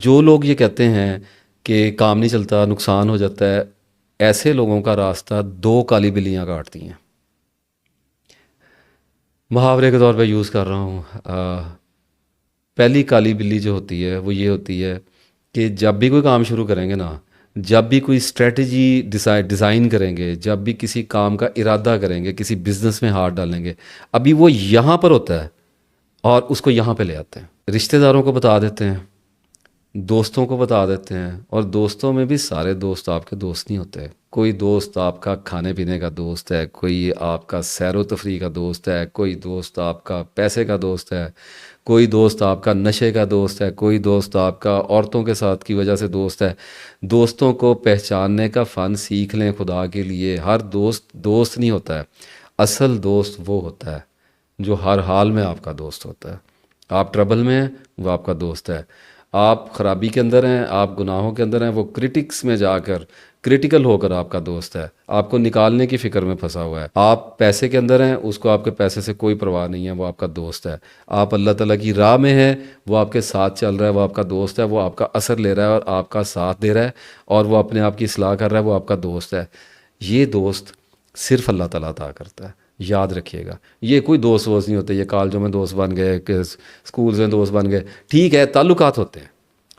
جو لوگ یہ کہتے ہیں کہ کام نہیں چلتا، نقصان ہو جاتا ہے، ایسے لوگوں کا راستہ دو کالی بلیاں کاٹتی ہیں۔ محاورے کے طور پہ یوز کر رہا ہوں۔ پہلی کالی بلی جو ہوتی ہے وہ یہ ہوتی ہے کہ جب بھی کوئی کام شروع کریں گے نا، جب بھی کوئی اسٹریٹجی ڈیزائن کریں گے، جب بھی کسی کام کا ارادہ کریں گے، کسی بزنس میں ہاتھ ڈالیں گے، ابھی وہ یہاں پر ہوتا ہے اور اس کو یہاں پہ لے آتے ہیں، رشتہ داروں کو بتا دیتے ہیں، دوستوں کو بتا دیتے ہیں، اور دوستوں میں بھی سارے دوست آپ کے دوست نہیں ہوتے۔ کوئی دوست آپ کا کھانے پینے کا دوست ہے، کوئی آپ کا سیر و تفریح کا دوست ہے، کوئی دوست آپ کا پیسے کا دوست ہے، کوئی دوست آپ کا نشے کا دوست ہے، کوئی دوست آپ کا عورتوں کے ساتھ کی وجہ سے دوست ہے۔ دوستوں کو پہچاننے کا فن سیکھ لیں خدا کے لیے۔ ہر دوست دوست نہیں ہوتا ہے، اصل دوست وہ ہوتا ہے جو ہر حال میں آپ کا دوست ہوتا ہے۔ آپ ٹربل میں ہیں، وہ آپ کا دوست ہے۔ آپ خرابی کے اندر ہیں، آپ گناہوں کے اندر ہیں، وہ کرٹکس میں جا کر کرٹیکل ہو کر آپ کا دوست ہے، آپ کو نکالنے کی فکر میں پھنسا ہوا ہے۔ آپ پیسے کے اندر ہیں، اس کو آپ کے پیسے سے کوئی پرواہ نہیں ہے، وہ آپ کا دوست ہے۔ آپ اللہ تعالیٰ کی راہ میں ہیں، وہ آپ کے ساتھ چل رہا ہے، وہ آپ کا دوست ہے، وہ آپ کا اثر لے رہا ہے اور آپ کا ساتھ دے رہا ہے، اور وہ اپنے آپ کی اصلاح کر رہا ہے، وہ آپ کا دوست ہے۔ یہ دوست صرف اللہ تعالیٰ عطا کرتا ہے، یاد رکھیے گا۔ یہ کوئی دوست نہیں ہوتے، یہ کالجوں میں دوست بن گئے کہ اسکولز میں دوست بن گئے، ٹھیک ہے، تعلقات ہوتے ہیں،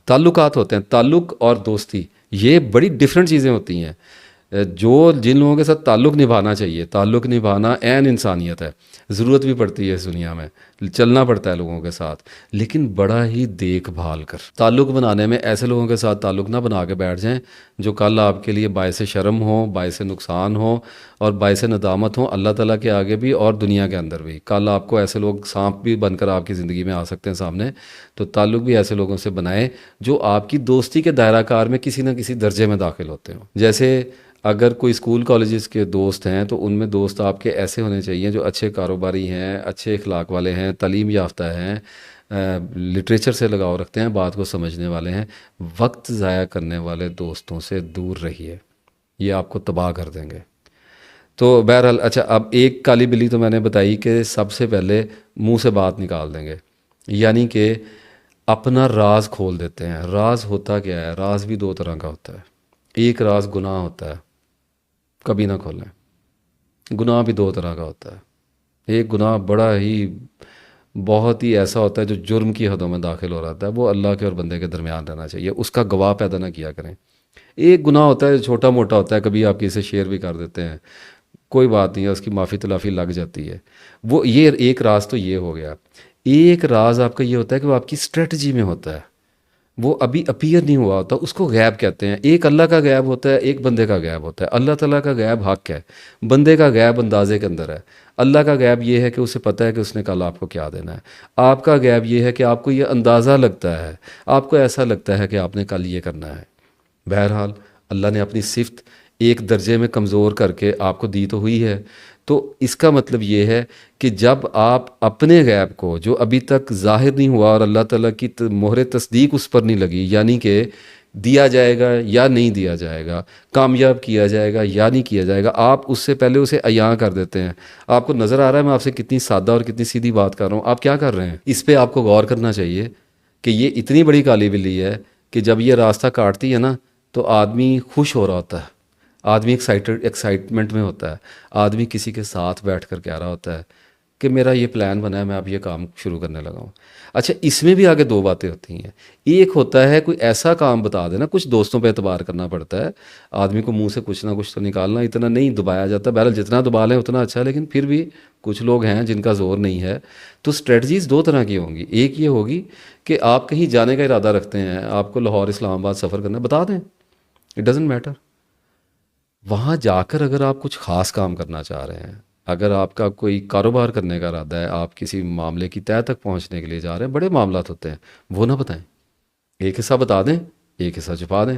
تعلقات ہوتے ہیں۔ تعلق اور دوستی یہ بڑی ڈفرینٹ چیزیں ہوتی ہیں۔ جن لوگوں کے ساتھ تعلق نبھانا چاہیے، تعلق نبھانا عین انسانیت ہے، ضرورت بھی پڑتی ہے اس دنیا میں، چلنا پڑتا ہے لوگوں کے ساتھ، لیکن بڑا ہی دیکھ بھال کر۔ تعلق بنانے میں ایسے لوگوں کے ساتھ تعلق نہ بنا کے بیٹھ جائیں جو کل آپ کے لیے باعث شرم ہو، باعث نقصان ہو اور باعث ندامت ہو، اللہ تعالیٰ کے آگے بھی اور دنیا کے اندر بھی۔ کل آپ کو ایسے لوگ سانپ بھی بن کر آپ کی زندگی میں آ سکتے ہیں سامنے، تو تعلق بھی ایسے لوگوں سے بنائیں جو آپ کی دوستی کے دائرہ کار میں کسی نہ کسی درجے میں داخل ہوتے ہوں۔ جیسے اگر کوئی اسکول کالجز کے دوست ہیں تو ان میں دوست آپ کے ایسے ہونے چاہیے جو اچھے کاروباری ہیں، اچھے اخلاق والے ہیں، تعلیم یافتہ ہیں، لٹریچر سے لگاؤ رکھتے ہیں، بات کو سمجھنے والے ہیں۔ وقت ضائع کرنے والے دوستوں سے دور رہیے، یہ آپ کو تباہ کر دیں گے۔ تو بہرحال اچھا، اب ایک کالی بلی تو میں نے بتائی کہ سب سے پہلے منہ سے بات نکال دیں گے، یعنی کہ اپنا راز کھول دیتے ہیں۔ راز ہوتا کیا ہے؟ راز بھی دو طرح کا ہوتا ہے۔ ایک راز گناہ ہوتا ہے، کبھی نہ کھولیں۔ گناہ بھی دو طرح کا ہوتا ہے۔ ایک گناہ بڑا ہی بہت ہی ایسا ہوتا ہے جو جرم کی حدوں میں داخل ہو رہا ہے، وہ اللہ کے اور بندے کے درمیان رہنا چاہیے، اس کا گواہ پیدا نہ کیا کریں۔ ایک گناہ ہوتا ہے جو چھوٹا موٹا ہوتا ہے، کبھی آپ کسی سے شیئر بھی کر دیتے ہیں، کوئی بات نہیں ہے، اس کی معافی تلافی لگ جاتی ہے۔ وہ یہ ایک راز تو یہ ہو گیا۔ ایک راز آپ کا یہ ہوتا ہے کہ وہ آپ کی اسٹریٹجی میں ہوتا ہے، وہ ابھی اپیئر نہیں ہوا ہوتا، اس کو غیب کہتے ہیں۔ ایک اللہ کا غیب ہوتا ہے، ایک بندے کا غیب ہوتا ہے۔ اللہ تعالیٰ کا غیب حق ہے، بندے کا غیب اندازے کے اندر ہے۔ اللہ کا غیب یہ ہے کہ اسے پتہ ہے کہ اس نے کل آپ کو کیا دینا ہے۔ آپ کا غیب یہ ہے کہ آپ کو یہ اندازہ لگتا ہے، آپ کو ایسا لگتا ہے کہ آپ نے کل یہ کرنا ہے۔ بہرحال اللہ نے اپنی صفت ایک درجے میں کمزور کر کے آپ کو دی تو ہوئی ہے، تو اس کا مطلب یہ ہے کہ جب آپ اپنے غیب کو جو ابھی تک ظاہر نہیں ہوا اور اللہ تعالیٰ کی مہر تصدیق اس پر نہیں لگی، یعنی کہ دیا جائے گا یا نہیں دیا جائے گا، کامیاب کیا جائے گا یا نہیں کیا جائے گا، آپ اس سے پہلے اسے عیاں کر دیتے ہیں۔ آپ کو نظر آ رہا ہے میں آپ سے کتنی سادہ اور کتنی سیدھی بات کر رہا ہوں، آپ کیا کر رہے ہیں؟ اس پہ آپ کو غور کرنا چاہیے کہ یہ اتنی بڑی کالی بلی ہے کہ جب یہ راستہ کاٹتی ہے نا تو آدمی خوش ہو رہا ہوتا ہے، آدمی ایکسائٹمنٹ میں ہوتا ہے، آدمی کسی کے ساتھ بیٹھ کر کہہ رہا ہوتا ہے کہ میرا یہ پلان بنا ہے، میں اب یہ کام شروع کرنے لگا ہوں۔ اچھا، اس میں بھی آگے دو باتیں ہوتی ہیں۔ ایک ہوتا ہے کوئی ایسا کام بتا دینا، کچھ دوستوں پہ اعتبار کرنا پڑتا ہے، آدمی کو منہ سے کچھ نہ کچھ تو نکالنا، اتنا نہیں دبایا جاتا، بہرحال جتنا دبا لیں اتنا اچھا ہے، لیکن پھر بھی کچھ لوگ ہیں جن کا زور نہیں ہے۔ تو اسٹریٹجیز دو طرح کی ہوں گی۔ ایک یہ ہوگی کہ آپ کہیں جانے کا ارادہ رکھتے ہیں، آپ کو لاہور اسلام آباد سفر کرنا ہے، بتا دیں، اٹ ڈزنٹ میٹر۔ وہاں جا کر اگر آپ کچھ خاص کام کرنا چاہ رہے ہیں، اگر آپ کا کوئی کاروبار کرنے کا ارادہ ہے، آپ کسی معاملے کی تہہ تک پہنچنے کے لیے جا رہے ہیں، بڑے معاملات ہوتے ہیں، وہ نہ بتائیں، ایک حصہ بتا دیں، ایک حصہ چھپا دیں۔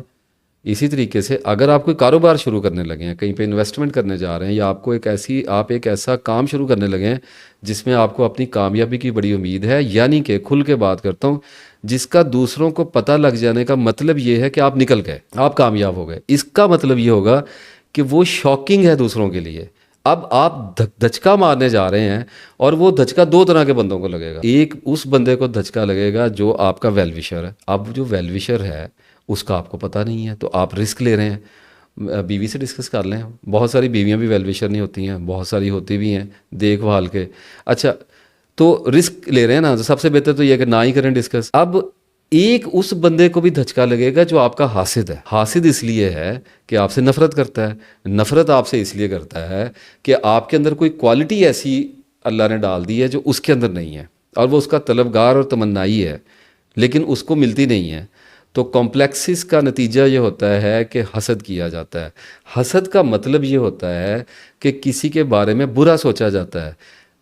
اسی طریقے سے اگر آپ کوئی کاروبار شروع کرنے لگے ہیں، کہیں پہ انویسٹمنٹ کرنے جا رہے ہیں، یا آپ کو ایک ایسا کام شروع کرنے لگے ہیں جس میں آپ کو اپنی کامیابی کی بڑی امید ہے، یعنی کہ کھل کے بات کرتا ہوں، جس کا دوسروں کو پتہ لگ جانے کا مطلب یہ ہے کہ آپ نکل گئے، آپ کامیاب ہو گئے، اس کا مطلب یہ ہوگا کہ وہ شاکنگ ہے دوسروں کے لیے۔ اب آپ دھچکا مارنے جا رہے ہیں اور وہ دھچکا دو طرح کے بندوں کو لگے گا. ایک اس بندے کو دھچکا لگے گا جو آپ کا ویل وشر ہے. اب جو ویل وشر ہے اس کا آپ کو پتہ نہیں ہے تو آپ رسک لے رہے ہیں. بیوی سے ڈسکس کر لیں. بہت ساری بیویاں بھی ویل وشر نہیں ہوتی ہیں, بہت ساری ہوتی بھی ہیں دیکھ بھال کے. اچھا تو رسک لے رہے ہیں نا, تو سب سے بہتر تو یہ ہے کہ نہ ہی کریں ڈسکس. اب ایک اس بندے کو بھی دھچکا لگے گا جو آپ کا حاسد ہے. حاسد اس لیے ہے کہ آپ سے نفرت کرتا ہے. نفرت آپ سے اس لیے کرتا ہے کہ آپ کے اندر کوئی کوالٹی ایسی اللہ نے ڈال دی ہے جو اس کے اندر نہیں ہے, اور وہ اس کا طلبگار اور تمنائی ہے لیکن اس کو ملتی نہیں ہے. تو کمپلیکسز کا نتیجہ یہ ہوتا ہے کہ حسد کیا جاتا ہے. حسد کا مطلب یہ ہوتا ہے کہ کسی کے بارے میں برا سوچا جاتا ہے.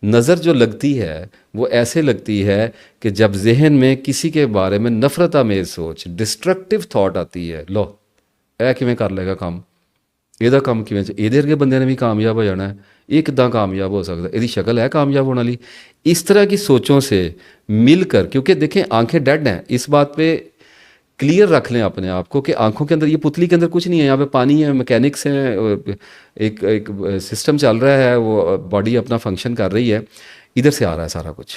نظر جو لگتی ہے وہ ایسے لگتی ہے کہ جب ذہن میں کسی کے بارے میں نفرت آمیز سوچ, ڈسٹرکٹیو تھاٹ آتی ہے, لو اے کیویں کر لے گا کام, یہ کام کیویں یہ ارگے بندے نے بھی کامیاب ہو جانا ہے, یہ کداں کامیاب ہو سکتا ہے, یہ شکل ہے کامیاب ہونے والی. اس طرح کی سوچوں سے مل کر, کیونکہ دیکھیں آنکھیں ڈیڈ ہیں, اس بات پہ کلیئر رکھ لیں اپنے آپ کو کہ آنکھوں کے اندر, یہ پتلی کے اندر کچھ نہیں ہے, یہاں پہ پانی ہے, میکینکس ہیں, ایک سسٹم چل رہا ہے, وہ باڈی اپنا فنکشن کر رہی ہے, ادھر سے آ رہا ہے سارا کچھ.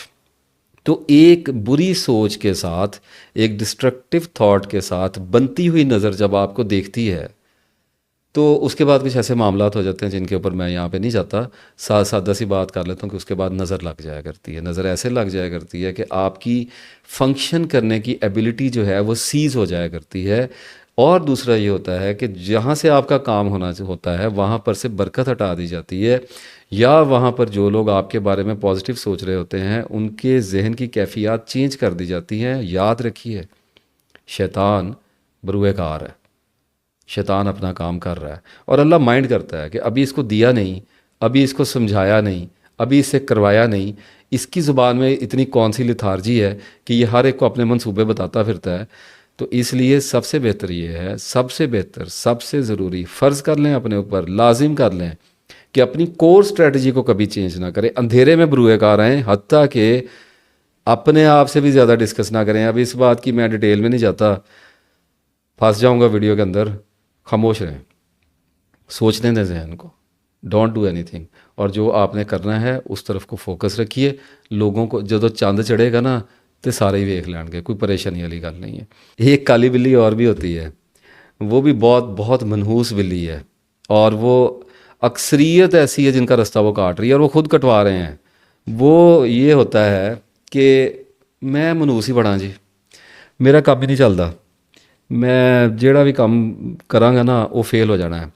تو ایک بری سوچ کے ساتھ, ایک ڈسٹرکٹیو تھاٹ کے ساتھ بنتی ہوئی نظر جب آپ کو دیکھتی ہے تو اس کے بعد کچھ ایسے معاملات ہو جاتے ہیں جن کے اوپر میں یہاں پہ نہیں جاتا. سادہ سی بات کر لیتا ہوں کہ اس کے بعد نظر لگ جایا کرتی ہے. نظر ایسے لگ جایا کرتی ہے کہ آپ کی فنکشن کرنے کی ایبیلٹی جو ہے وہ سیز ہو جایا کرتی ہے. اور دوسرا یہ ہوتا ہے کہ جہاں سے آپ کا کام ہونا ہوتا ہے وہاں پر سے برکت ہٹا دی جاتی ہے, یا وہاں پر جو لوگ آپ کے بارے میں پازیٹیو سوچ رہے ہوتے ہیں ان کے ذہن کی کیفیات چینج کر دی جاتی ہیں. یاد رکھیے شیطان بروئے کار ہے, شیطان اپنا کام کر رہا ہے, اور اللہ مائنڈ کرتا ہے کہ ابھی اس کو دیا نہیں, ابھی اس کو سمجھایا نہیں, ابھی اس سے کروایا نہیں, اس کی زبان میں اتنی کون سی لتھارجی ہے کہ یہ ہر ایک کو اپنے منصوبے بتاتا پھرتا ہے. تو اس لیے سب سے بہتر یہ ہے, سب سے بہتر, سب سے ضروری, فرض کر لیں اپنے اوپر, لازم کر لیں کہ اپنی کور سٹریٹجی کو کبھی چینج نہ کریں. اندھیرے میں بروئے کار آئیں, حتیٰ کہ اپنے آپ سے بھی زیادہ ڈسکس نہ کریں. اب اس بات کی میں ڈیٹیل میں نہیں جاتا, پھنس جاؤں گا ویڈیو کے اندر. خاموش رہیں, سوچنے دیں ذہن کو, ڈونٹ ڈو اینی تھنگ, اور جو آپ نے کرنا ہے اس طرف کو فوکس رکھیے. لوگوں کو جب چاند چڑھے گا نا تو سارے ہی ویکھ لین گے, کوئی پریشانی والی گل نہیں ہے. ایک کالی بلی اور بھی ہوتی ہے, وہ بھی بہت بہت منحوس بلی ہے, اور وہ اکثریت ایسی ہے جن کا رستہ وہ کاٹ رہی ہے اور وہ خود کٹوا رہے ہیں. وہ یہ ہوتا ہے کہ میں منحوس ہی بڑا جی, میرا کام ہی نہیں چلتا, میں جیڑا بھی کام کراں گا نا وہ فیل ہو جانا ہے,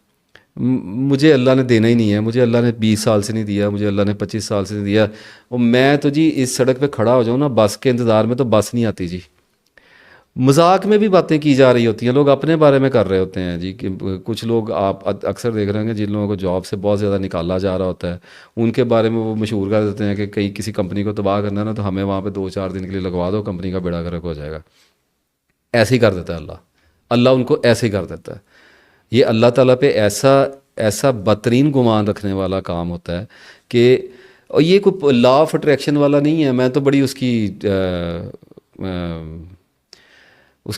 مجھے اللہ نے دینا ہی نہیں ہے, مجھے اللہ نے 20 سال سے نہیں دیا, مجھے اللہ نے 25 سال سے نہیں دیا. اور میں تو جی اس سڑک پہ کھڑا ہو جاؤں نا بس کے انتظار میں, تو بس نہیں آتی جی. مذاق میں بھی باتیں کی جا رہی ہوتی ہیں, لوگ اپنے بارے میں کر رہے ہوتے ہیں جی. کہ کچھ لوگ آپ اکثر دیکھ رہے ہیں کہ جن لوگوں کو جاب سے بہت زیادہ نکالا جا رہا ہوتا ہے, ان کے بارے میں وہ مشہور کر دیتے ہیں کہ کہیں کسی کمپنی کو تباہ کرنا ہے نا تو ہمیں وہاں پہ 2-4 دن کے لیے لگوا دو, کمپنی کا بیڑا گرک ہو جائے گا. ایسے ہی کر دیتا ہے اللہ, اللہ ان کو ایسے ہی کر دیتا ہے. یہ اللہ تعالیٰ پہ ایسا بدترین گمان رکھنے والا کام ہوتا ہے کہ, اور یہ کوئی لا آف اٹریکشن والا نہیں ہے. میں تو بڑی اس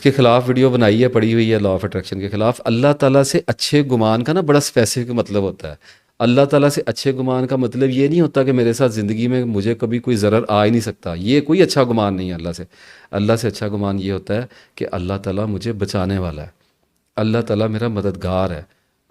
کے خلاف ویڈیو بنائی ہے, پڑھی ہوئی ہے لا آف اٹریکشن کے خلاف. اللہ تعالیٰ سے اچھے گمان کا نا بڑا اسپیسیفک مطلب ہوتا ہے. اللہ تعالیٰ سے اچھے گمان کا مطلب یہ نہیں ہوتا کہ میرے ساتھ زندگی میں مجھے کبھی کوئی ضرر آ ہی نہیں سکتا, یہ کوئی اچھا گمان نہیں ہے اللہ سے. اللہ سے اچھا گمان یہ ہوتا ہے کہ اللہ تعالیٰ مجھے بچانے والا ہے, اللہ تعالیٰ میرا مددگار ہے,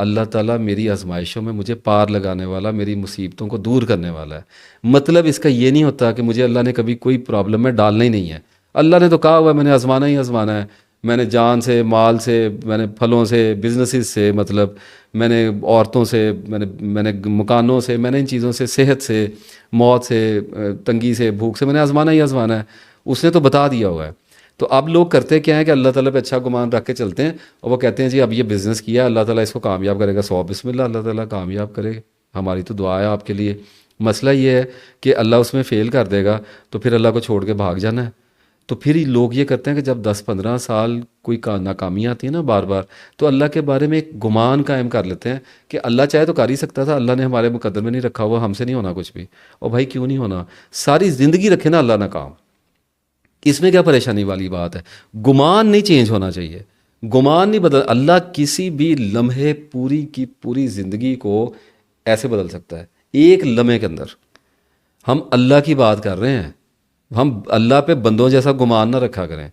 اللہ تعالیٰ میری آزمائشوں میں مجھے پار لگانے والا, میری مصیبتوں کو دور کرنے والا ہے. مطلب اس کا یہ نہیں ہوتا کہ مجھے اللہ نے کبھی کوئی پرابلم میں ڈالنا ہی نہیں ہے. اللہ نے تو کہا ہوا ہے میں نے آزمانا ہی آزمانا ہے. میں نے جان سے, مال سے, میں نے پھلوں سے, بزنسز سے, مطلب میں نے عورتوں سے, میں نے مکانوں سے, میں نے ان چیزوں سے, صحت سے, موت سے, تنگی سے, بھوک سے, میں نے آزمانا ہی آزمانا ہے. اس نے تو بتا دیا ہوا ہے. تو اب لوگ کرتے کیا ہیں کہ اللہ تعالیٰ پہ اچھا گمان رکھ کے چلتے ہیں, اور وہ کہتے ہیں جی اب یہ بزنس کیا اللہ تعالیٰ اس کو کامیاب کرے گا, 100 بسم اللہ, اللہ تعالیٰ کامیاب کرے, ہماری تو دعا ہے آپ کے لیے. مسئلہ یہ ہے کہ اللہ اس میں فیل کر دے گا تو پھر اللہ کو چھوڑ کے بھاگ جانا ہے. تو پھر لوگ یہ کرتے ہیں کہ جب 10-15 سال کوئی ناکامی آتی ہے نا بار بار, تو اللہ کے بارے میں ایک گمان قائم کر لیتے ہیں کہ اللہ چاہے تو کر ہی سکتا تھا, اللہ نے ہمارے مقدر میں نہیں رکھا ہوا, ہم سے نہیں ہونا کچھ بھی. اور بھائی کیوں نہیں ہونا, ساری زندگی رکھے نا اللہ نہ کام, اس میں کیا پریشانی والی بات ہے. گمان نہیں چینج ہونا چاہیے, گمان نہیں بدل. اللہ کسی بھی لمحے پوری کی پوری زندگی کو ایسے بدل سکتا ہے ایک لمحے کے اندر. ہم اللہ کی بات کر رہے ہیں، ہم اللہ پہ بندوں جیسا گمان نہ رکھا کریں.